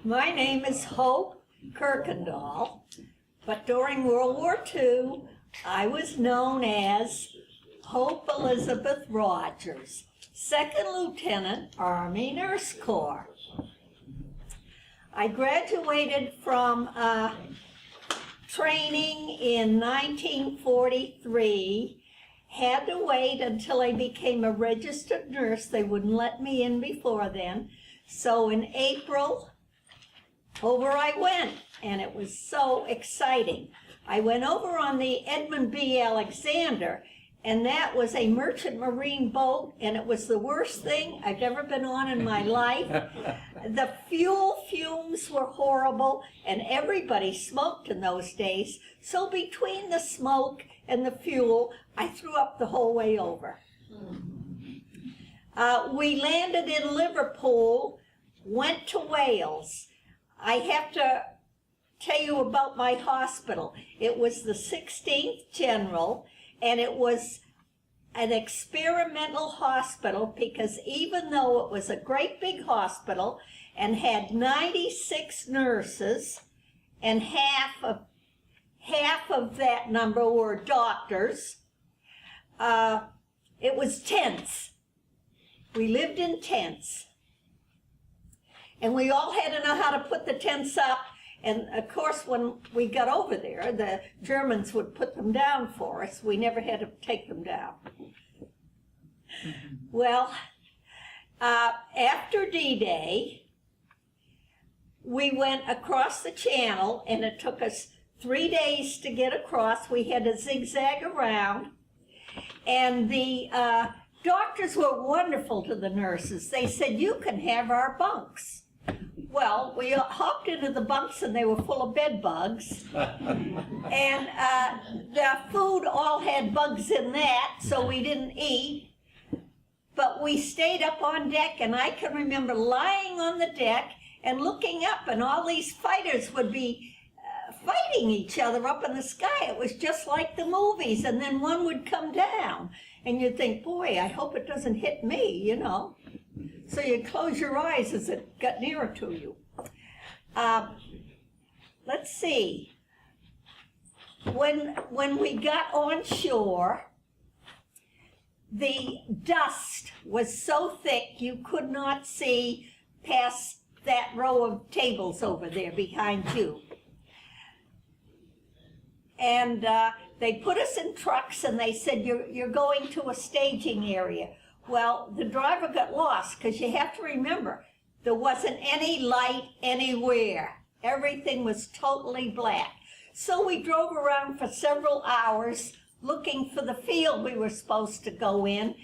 My name is Hope Kirkendall, but during World War II, I was known as Hope Elizabeth Rogers, 2nd Lieutenant, Army Nurse Corps. I graduated from training in 1943, had to wait until I became a registered nurse. They wouldn't let me in before then. So in April, over I went, and it was so exciting. I went over on the Edmund B. Alexander, and that was a merchant marine boat, and it was the worst thing I've ever been on in my life. The fuel fumes were horrible, and everybody smoked in those days. So between the smoke and the fuel, I threw up the whole way over. We landed in Liverpool, went to Wales. I have to tell you about my hospital. It was the 16th General, and it was an experimental hospital because even though it was a great big hospital and had 96 nurses, and half of that number were doctors, it was tents. We lived in tents. And we all had to know how to put the tents up. And of course, when we got over there, the Germans would put them down for us. We never had to take them down. Well, after D-Day, we went across the channel, and it took us 3 days to get across. We had to zigzag around. And the doctors were wonderful to the nurses. They said, "You can have our bunks." Well, we hopped into the bunks, and they were full of bed bugs. And the food all had bugs in that, so we didn't eat. But we stayed up on deck, and I can remember lying on the deck and looking up, and all these fighters would be fighting each other up in the sky. It was just like the movies, and then one would come down, and you'd think, boy, I hope it doesn't hit me, you know. So you'd close your eyes as it got nearer to you. Let's see. When we got on shore, the dust was so thick you could not see past that row of tables over there behind you. And they put us in trucks, and they said, you're going to a staging area. Well, the driver got lost, because you have to remember, there wasn't any light anywhere. Everything was totally black. So we drove around for several hours looking for the field we were supposed to go in.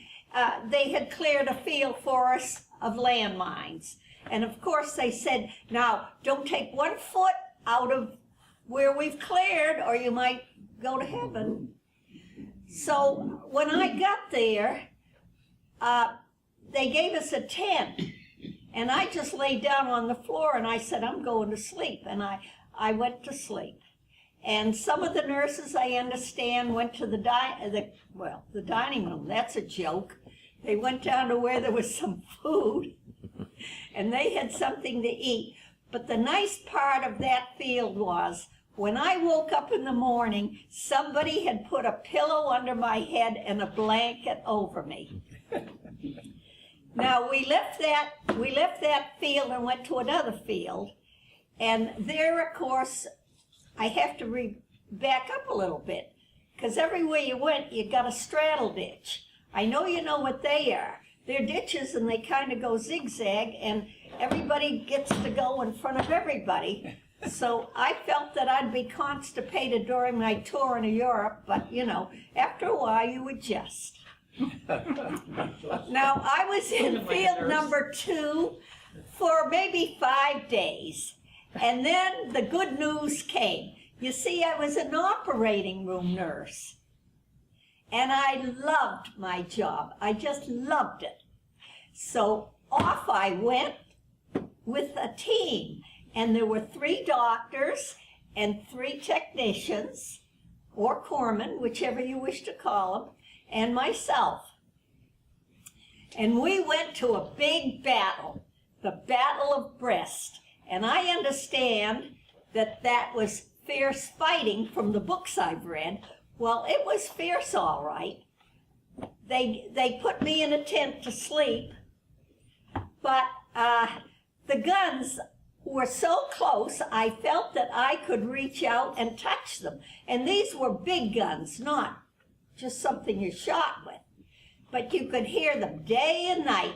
They had cleared a field for us of landmines. And of course they said, now, don't take 1 foot out of where we've cleared, or you might go to heaven. So when I got there, they gave us a tent, and I just laid down on the floor, and I said, I'm going to sleep, and I went to sleep. And some of the nurses, I understand, went to the dining room. That's a joke. They went down to where there was some food, and they had something to eat. But the nice part of that field was, when I woke up in the morning, somebody had put a pillow under my head and a blanket over me. Now, we left that field and went to another field, and there, of course, I have to back up a little bit, because everywhere you went, you got a straddle ditch. I know you know what they are. They're ditches, and they kind of go zigzag, and everybody gets to go in front of everybody. So I felt that I'd be constipated during my tour in Europe, but, you know, after a while, you adjust. Now, I was in field number 2 for maybe 5 days, and then the good news came. You see, I was an operating room nurse, and I loved my job. I just loved it. So off I went with a team, and there were 3 doctors and 3 technicians, or corpsmen, whichever you wish to call them, and myself. And we went to a big battle, the Battle of Brest, And I understand that that was fierce fighting from the books I've read. Well, it was fierce, all right. They put me in a tent to sleep, but the guns were so close, I felt that I could reach out and touch them. And these were big guns, not just something you shot with. But you could hear them day and night,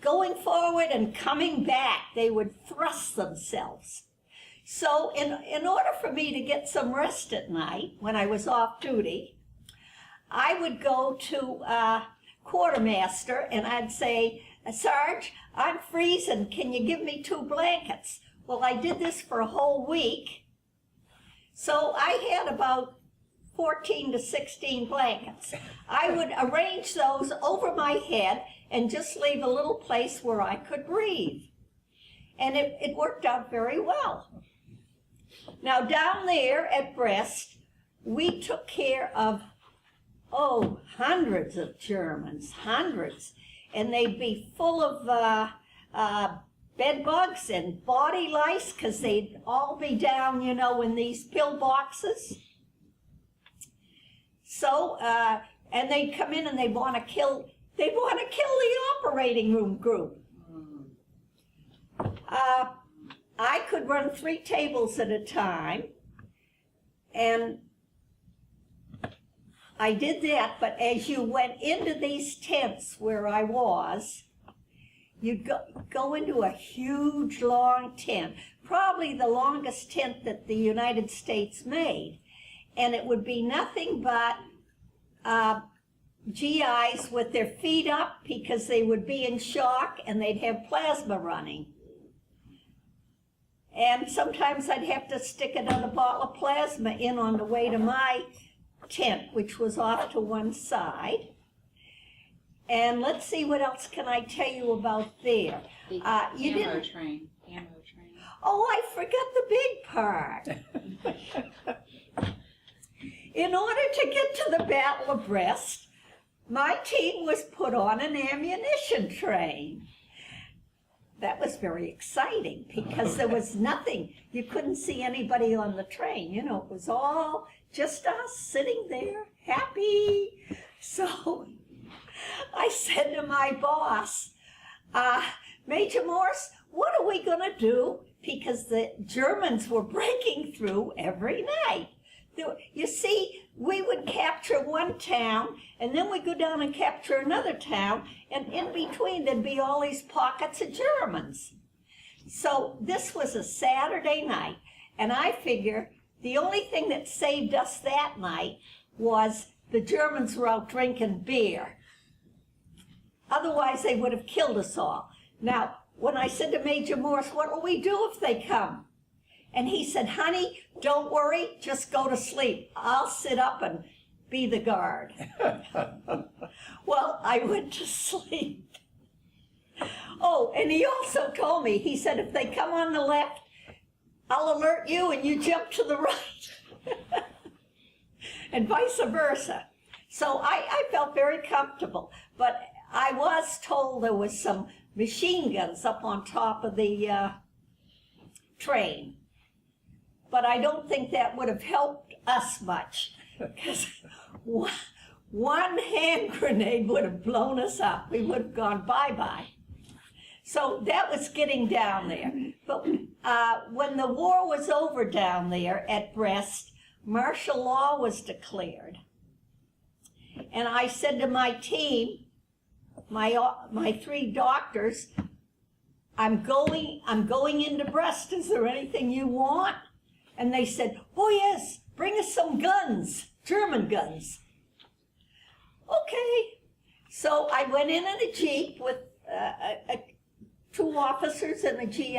going forward and coming back. They would thrust themselves. So in order for me to get some rest at night, when I was off duty, I would go to quartermaster and I'd say, Sarge, I'm freezing, can you give me 2 blankets? Well, I did this for a whole week, so I had about 14 to 16 blankets. I would arrange those over my head and just leave a little place where I could breathe. And it worked out very well. Now down there at Brest, we took care of, hundreds of Germans, hundreds. And they'd be full of bed bugs and body lice, because they'd all be down, in these pill boxes. So, and they'd come in and they'd want to kill the operating room group. I could run 3 tables at a time, and I did that, but as you went into these tents where I was, you'd go into a huge, long tent, probably the longest tent that the United States made, and it would be nothing but GIs with their feet up because they would be in shock and they'd have plasma running. And sometimes I'd have to stick another bottle of plasma in on the way to my tent, which was off to one side. And let's see, what else can I tell you about there? The ammo train. Oh, I forgot the big part. In order to get to the Battle of Brest, my team was put on an ammunition train. That was very exciting because there was nothing. You couldn't see anybody on the train. It was all just us sitting there, happy. So I said to my boss, Major Morse, what are we going to do? Because the Germans were breaking through every night. You see, we would capture one town, and then we'd go down and capture another town, and in between there'd be all these pockets of Germans. So this was a Saturday night, and I figure the only thing that saved us that night was the Germans were out drinking beer. Otherwise, they would have killed us all. Now, when I said to Major Morse, what will we do if they come? And he said, honey, don't worry, just go to sleep. I'll sit up and be the guard. Well, I went to sleep. Oh, and he also told me, he said, if they come on the left, I'll alert you and you jump to the right. And vice versa. So I felt very comfortable. But I was told there was some machine guns up on top of the train. But I don't think that would have helped us much, because one hand grenade would have blown us up. We would have gone bye-bye. So that was getting down there. But when the war was over down there at Brest, martial law was declared. And I said to my team, my 3 doctors, I'm going into Brest. Is there anything you want? And they said, oh yes, bring us some guns, German guns. Okay. So I went in a Jeep with 2 officers and a GI,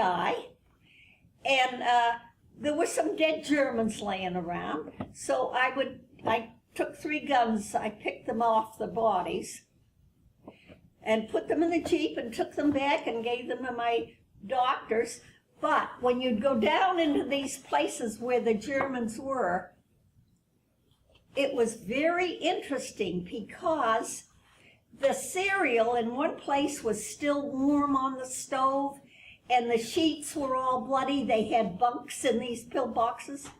and there were some dead Germans laying around. So I took 3 guns, I picked them off the bodies, and put them in the Jeep and took them back and gave them to my doctors. But when you'd go down into these places where the Germans were, it was very interesting because the cereal in one place was still warm on the stove, and the sheets were all bloody. They had bunks in these pillboxes.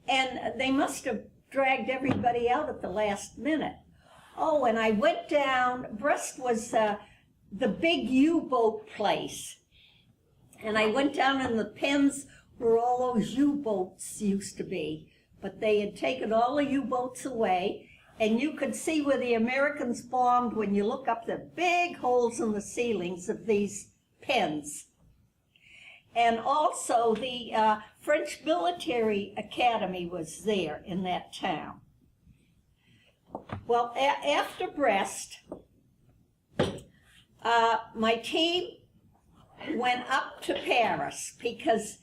And they must have dragged everybody out at the last minute. Oh, and I went down, Brest was the big U-boat place. And I went down in the pens where all those U-boats used to be. But they had taken all the U-boats away, and you could see where the Americans bombed when you look up the big holes in the ceilings of these pens. And also the French Military Academy was there in that town. Well, after Brest, my team went up to Paris because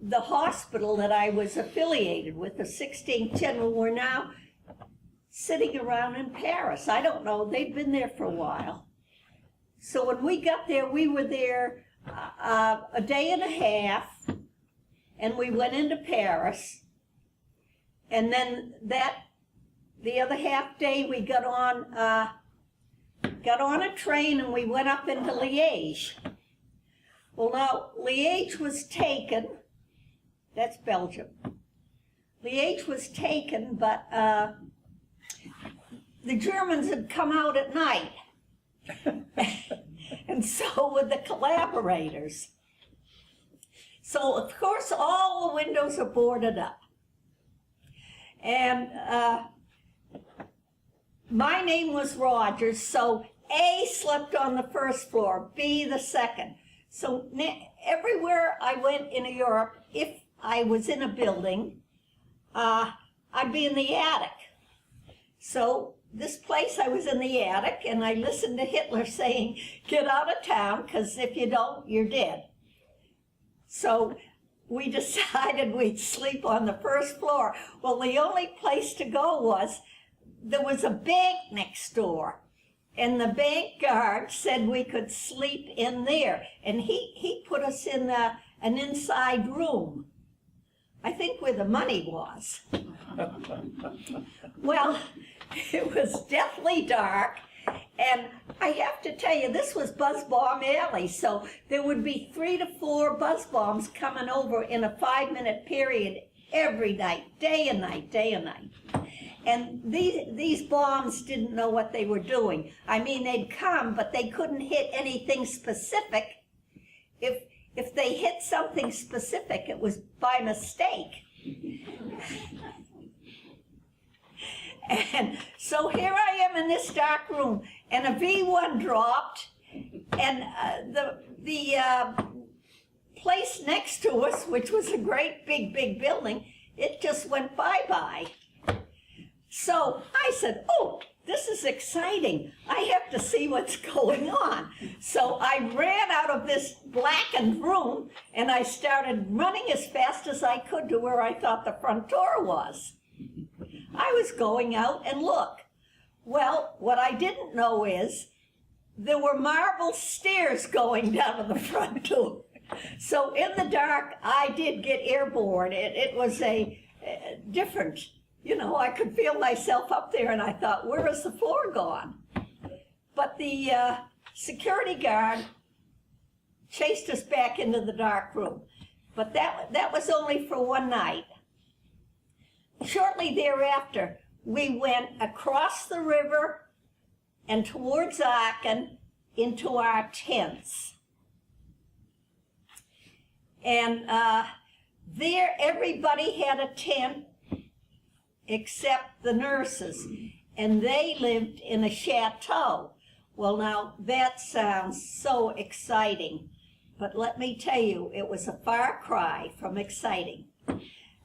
the hospital that I was affiliated with, the 16th General, were now sitting around in Paris. I don't know, they'd been there for a while. So when we got there, we were there a day and a half, and we went into Paris. And then the other half day, we got on a train and we went up into Liège. Well, now, Liège was taken. That's Belgium. Liège was taken, but the Germans had come out at night. And so would the collaborators. So, of course, all the windows are boarded up. And my name was Rogers, so A slept on the first floor, B the second. So everywhere I went in Europe, if I was in a building, I'd be in the attic. So this place, I was in the attic, and I listened to Hitler saying, "Get out of town, because if you don't, you're dead." So we decided we'd sleep on the first floor. Well, the only place to go was, there was a bank next door, and the bank guard said we could sleep in there, and he put us in an inside room, I think where the money was. Well, it was deathly dark, and I have to tell you, this was Buzz Bomb Alley, so there would be 3 to 4 buzz bombs coming over in a 5-minute period every night, day and night, day and night. And these bombs didn't know what they were doing. I mean, they'd come, but they couldn't hit anything specific. If they hit something specific, it was by mistake. And so here I am in this dark room, and a V1 dropped, and the place next to us, which was a great big building, it just went bye-bye. So I said, "Oh, this is exciting. I have to see what's going on." So I ran out of this blackened room, and I started running as fast as I could to where I thought the front door was. I was going out, and look. Well, what I didn't know is there were marble stairs going down to the front door. So in the dark, I did get airborne. It was a different, I could feel myself up there, and I thought, where is the floor gone? But the security guard chased us back into the dark room. But that was only for one night. Shortly thereafter, we went across the river and towards Aachen into our tents. And there, everybody had a tent except the nurses, and they lived in a chateau. Well, now, that sounds so exciting, but let me tell you, it was a far cry from exciting.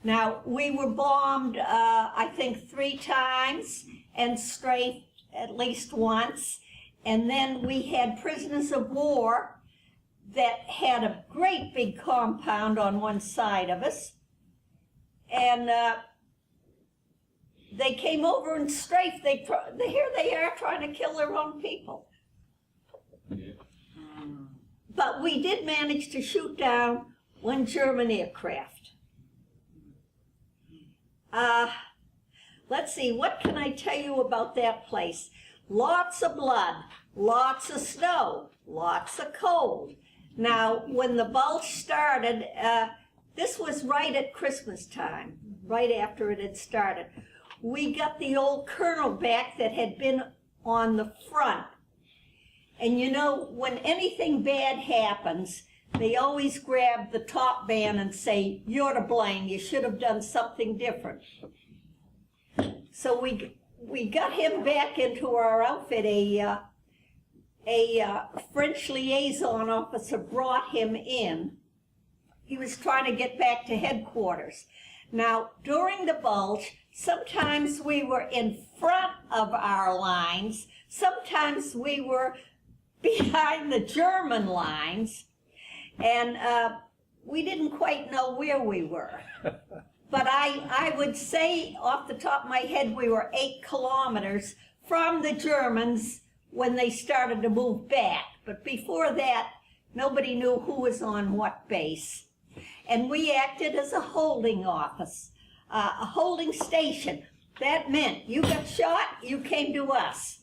Now, we were bombed, I think 3 times, and strafed at least once, and then we had prisoners of war that had a great big compound on one side of us, and they came over and strafed. Here they are trying to kill their own people. But we did manage to shoot down one German aircraft. Let's see, what can I tell you about that place? Lots of blood. lots of snow, lots of cold. Now, when the Bulge started, this was right at Christmas time, right after it had started. We got the old colonel back that had been on the front. And you know, when anything bad happens, they always grab the top man and say, "You're to blame, you should have done something different." So we got him back into our outfit. A French liaison officer brought him in. He was trying to get back to headquarters. Now, during the Bulge, sometimes we were in front of our lines, sometimes we were behind the German lines, and we didn't quite know where we were. But I would say off the top of my head we were 8 kilometers from the Germans when they started to move back. But before that, nobody knew who was on what base. And we acted as a holding office, a holding station. That meant you got shot, you came to us.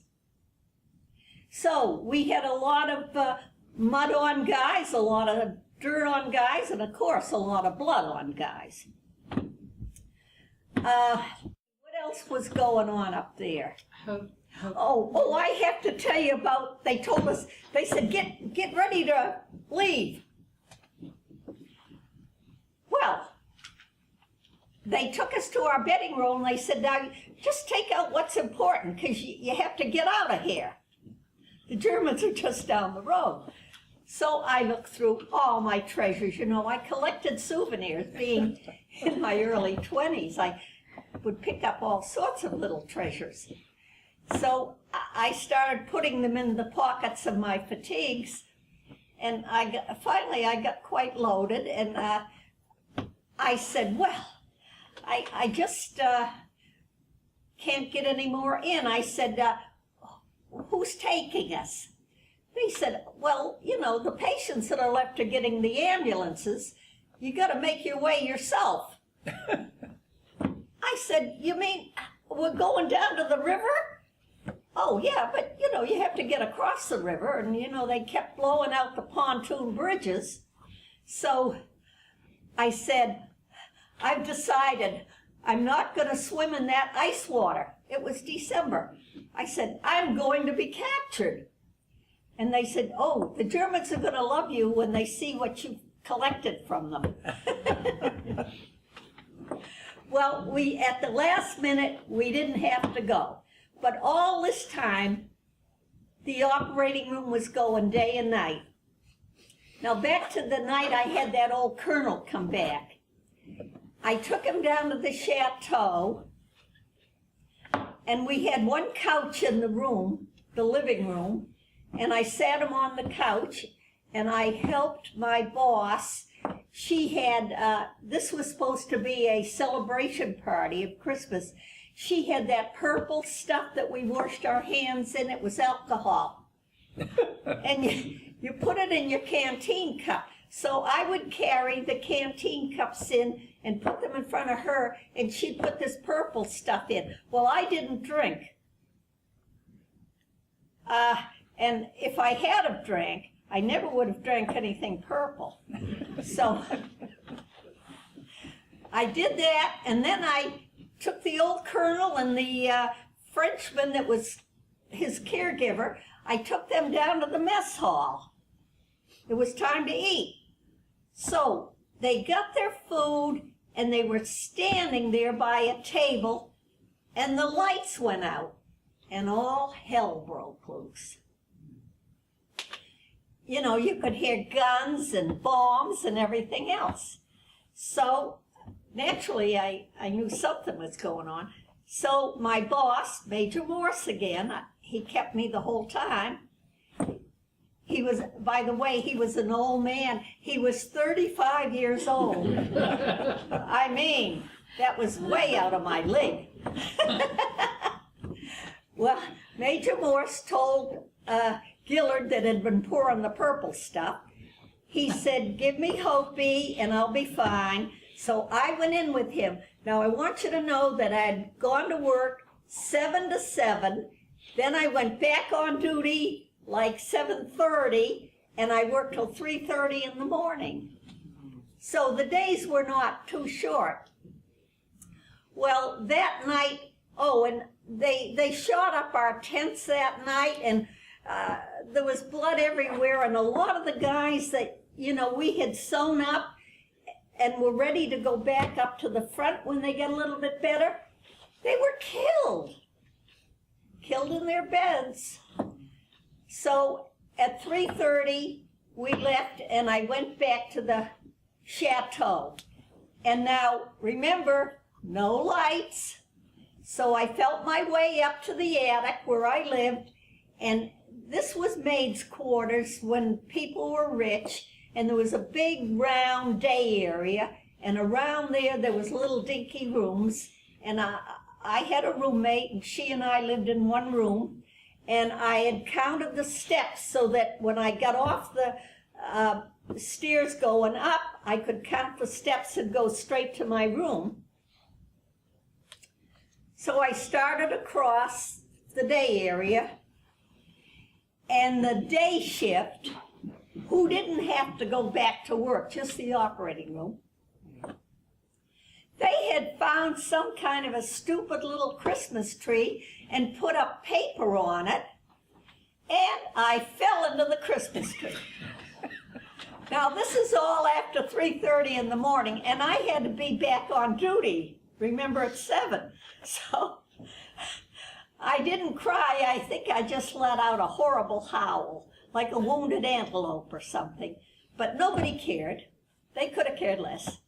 So we had a lot of mud on guys, a lot of dirt on guys, and of course a lot of blood on guys. What else was going on up there? Oh, I have to tell you about, they told us, they said, get ready to leave. Well, they took us to our bedding room, and they said, now, just take out what's important, because you have to get out of here. The Germans are just down the road. So I looked through all my treasures. You know, I collected souvenirs. Being in my early 20s, I would pick up all sorts of little treasures. So I started putting them in the pockets of my fatigues, and finally I got quite loaded, and I said, well, I just can't get any more in. I said, who's taking us? They said, well, you know, the patients that are left are getting the ambulances. You got to make your way yourself. I said, you mean we're going down to the river? Oh, yeah, but, you know, you have to get across the river. And, you know, they kept blowing out the pontoon bridges. So I said, I've decided I'm not going to swim in that ice water. It was December. I said, I'm going to be captured. And they said, oh, the Germans are going to love you when they see what you collected from them. Well, at the last minute, we didn't have to go. But all this time, the operating room was going day and night. Now, back to the night I had that old colonel come back. I took him down to the chateau, and we had one couch in the room, the living room, and I sat him on the couch, and I helped my boss. She had, this was supposed to be a celebration party of Christmas. She had that purple stuff that we washed our hands in. It was alcohol. And you put it in your canteen cup. So I would carry the canteen cups in and put them in front of her, and she'd put this purple stuff in. Well, I didn't drink. And if I had have drank, I never would have drank anything purple. So I did that, and then I took the old colonel and the Frenchman that was his caregiver. I took them down to the mess hall. It was time to eat. So they got their food, and they were standing there by a table, and the lights went out, and all hell broke loose. You know, you could hear guns and bombs and everything else. So naturally, I knew something was going on. So my boss, Major Morse again, he kept me the whole time. He was, by the way, he was an old man. He was 35 years old. I mean, that was way out of my league. Well, Major Morse told Gillard that had been pouring the purple stuff. He said, give me Hopi and I'll be fine. So I went in with him. Now I want you to know that I'd gone to work 7 to 7. Then I went back on duty like 7:30, and I worked till 3:30 in the morning. So the days were not too short. Well, that night, and they shot up our tents that night, and there was blood everywhere, and a lot of the guys that, we had sewn up and were ready to go back up to the front when they get a little bit better, they were killed in their beds. So at 3:30, we left, and I went back to the chateau. And now, remember, no lights. So I felt my way up to the attic where I lived, and this was maids' quarters when people were rich, and there was a big round day area, and around there was little dinky rooms, and I had a roommate, and she and I lived in one room, and I had counted the steps so that when I got off the stairs going up, I could count the steps and go straight to my room. So I started across the day area, and the day shift, who didn't have to go back to work, just the operating room, they had found some kind of a stupid little Christmas tree and put up paper on it, and I fell into the Christmas tree. Now, this is all after 3:30 in the morning, and I had to be back on duty, remember, at 7. So I didn't cry. I think I just let out a horrible howl, like a wounded antelope or something. But nobody cared. They could have cared less.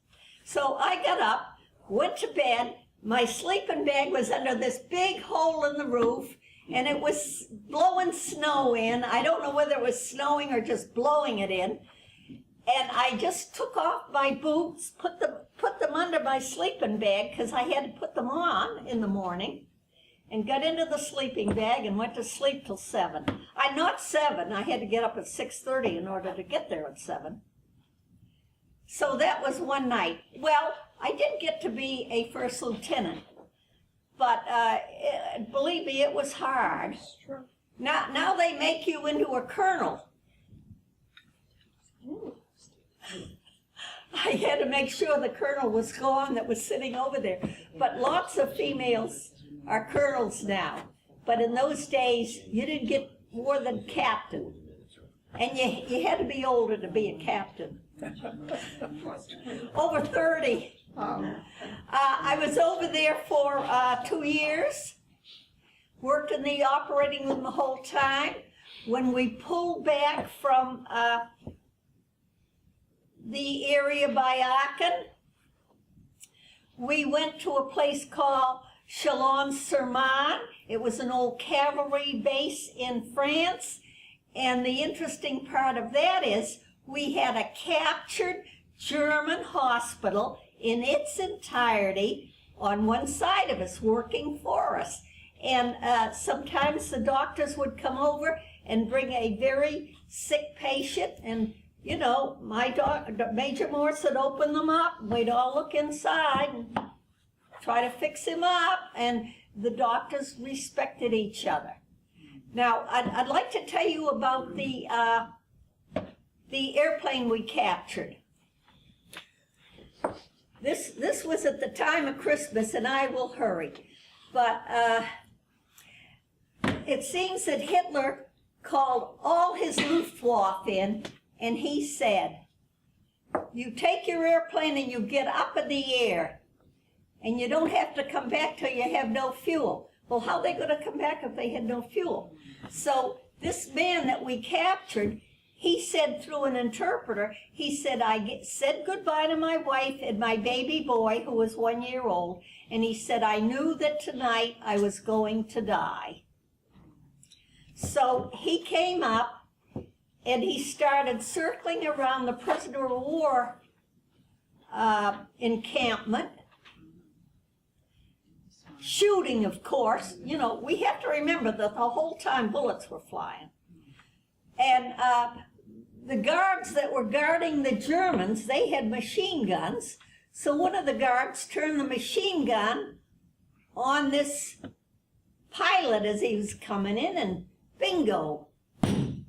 So I got up, went to bed. My sleeping bag was under this big hole in the roof, and it was blowing snow in. I don't know whether it was snowing or just blowing it in. And I just took off my boots, put them under my sleeping bag because I had to put them on in the morning, and got into the sleeping bag and went to sleep till 7. Not 7. I had to get up at 6:30 in order to get there at 7. So that was one night. Well, I did get to be a first lieutenant, but believe me, it was hard. Now they make you into a colonel. I had to make sure the colonel was gone that was sitting over there. But lots of females are colonels now. But in those days, you didn't get more than captain. And you had to be older to be a captain. Over 30. I was over there for 2 years. Worked in the operating room the whole time. When we pulled back from the area by Aachen, we went to a place called Chalon-sur-Marne. It was an old cavalry base in France, and the interesting part of that is we had a captured German hospital in its entirety on one side of us, working for us. And sometimes the doctors would come over and bring a very sick patient, and Major Morse would open them up, and we'd all look inside and try to fix him up, and the doctors respected each other. Now, I'd like to tell you about the airplane we captured. This was at the time of Christmas, and I will hurry. But it seems that Hitler called all his Luftwaffe in, and he said, you take your airplane and you get up in the air, and you don't have to come back till you have no fuel. Well, how are they going to come back if they had no fuel? So this man that we captured, he said through an interpreter, he said, I said goodbye to my wife and my baby boy, who was 1 year old, and he said, I knew that tonight I was going to die. So he came up, and he started circling around the prisoner of war encampment, shooting, of course. We have to remember that the whole time bullets were flying. And the guards that were guarding the Germans, they had machine guns. So one of the guards turned the machine gun on this pilot as he was coming in, and bingo,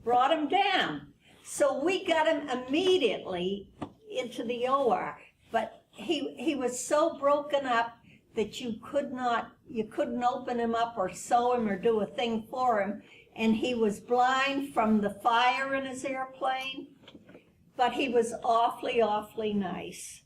brought him down. So we got him immediately into the OR, but he was so broken up that you couldn't open him up or sew him or do a thing for him, and he was blind from the fire in his airplane, but he was awfully, awfully nice.